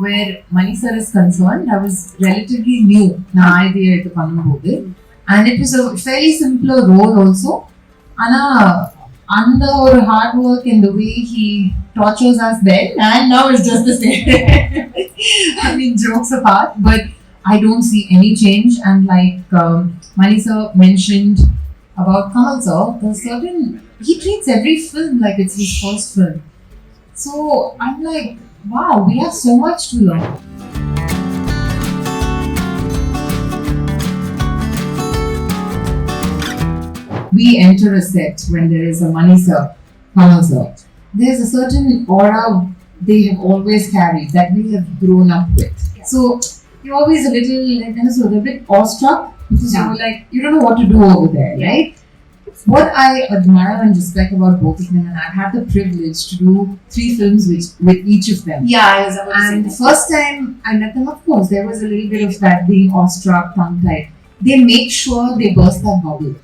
where Manisar is concerned, I was relatively new na idea to Pannumbode. And it was a fairly simpler role also. Anna, under our hard work and the way he tortures us then, and now it's just the same. I mean, jokes apart, but I don't see any change. And like Manisar mentioned about Kamal sir, he treats every film like it's his first film. So I'm like, wow, we have so much to learn. We enter a set when there is a Manisar, Kamal sir. There's a certain aura they have always carried that we have grown up with. So you're always a little, a bit awestruck because you're like, you don't know what to do over there, right? What I admire and respect about both of them, and I've had the privilege to do 3 films with each of them. Yeah, I was about to say And the that. first time I met them, of course, there was a little bit of that being awestruck, tongue-tied. They make sure they burst that bubble.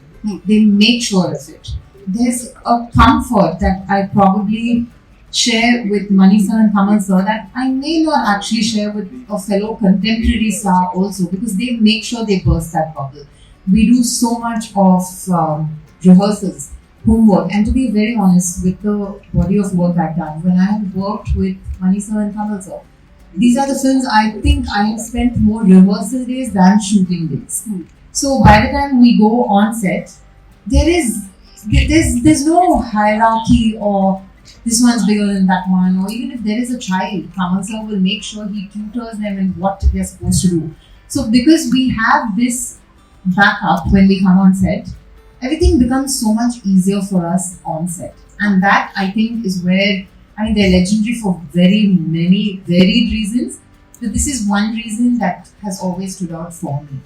They make sure of it. There's a comfort that I probably share with Manisar and Kamal sir that I may not actually share with a fellow contemporary star also, because they make sure they burst that bubble. We do so much of rehearsals, homework, and to be very honest, with the body of work I've done, when I have worked with Manisar and Kamal sir, these are the films I think I have spent more rehearsal days than shooting days. So by the time we go on set, there's no hierarchy or this one's bigger than that one, or even if there is a child, Kamal sir will make sure he tutors them in what they're supposed to do. So because we have this backup when we come on set, everything becomes so much easier for us on set. And that, I think, is where, they're legendary for very many varied reasons, but this is one reason that has always stood out for me.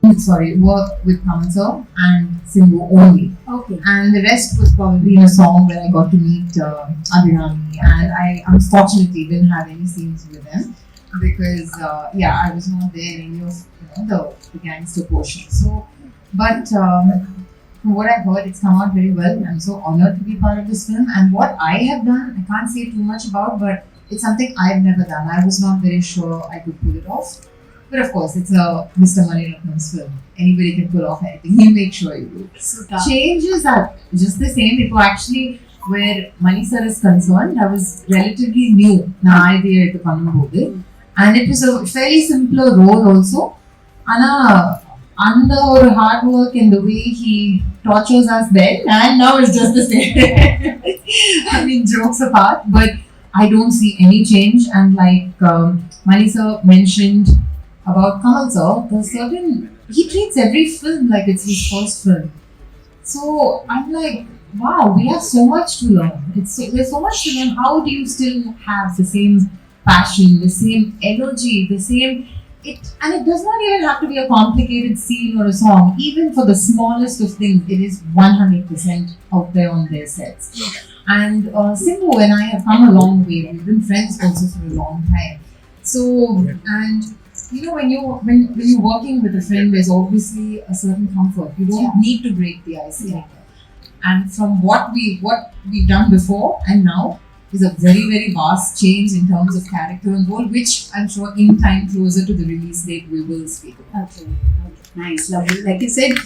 Work with Kamal sir and Simbu only. Okay. And the rest was probably in a song where I got to meet Abhinami, and I unfortunately didn't have any scenes with them because I was not there in any of the gangster portion. So, but from what I've heard, it's come out very well. I'm so honored to be part of this film, and what I have done, I can't say too much about, but it's something I've never done. I was not very sure I could pull it off. But of course, it's a Mr. Mani Ratnam's film. Anybody can pull off anything. He'll make sure you do. Changes are just the same. It was actually where Manisar is concerned, I was relatively new na idea to Pannumbode. And it was a fairly simpler role also. Anna, under our hard work and the way he tortures us then, and now it's just the same. I mean, jokes apart, but I don't see any change. And like Manisar mentioned about Kamal sir, he treats every film like it's his first film. So I'm like, wow, we have so much to learn. There's so much to learn. How do you still have the same passion, the same energy, and it does not even have to be a complicated scene or a song. Even for the smallest of things, it is 100% out there on their sets. And Simbu and I have come a long way. We've been friends also for a long time. So, and when you're working with a friend, there's obviously a certain comfort. You don't need to break the ice anymore. And from what we've done before and now is a very, very vast change in terms of character and role, which I'm sure in time closer to the release date we will speak about. Okay. Nice, lovely. Like you said,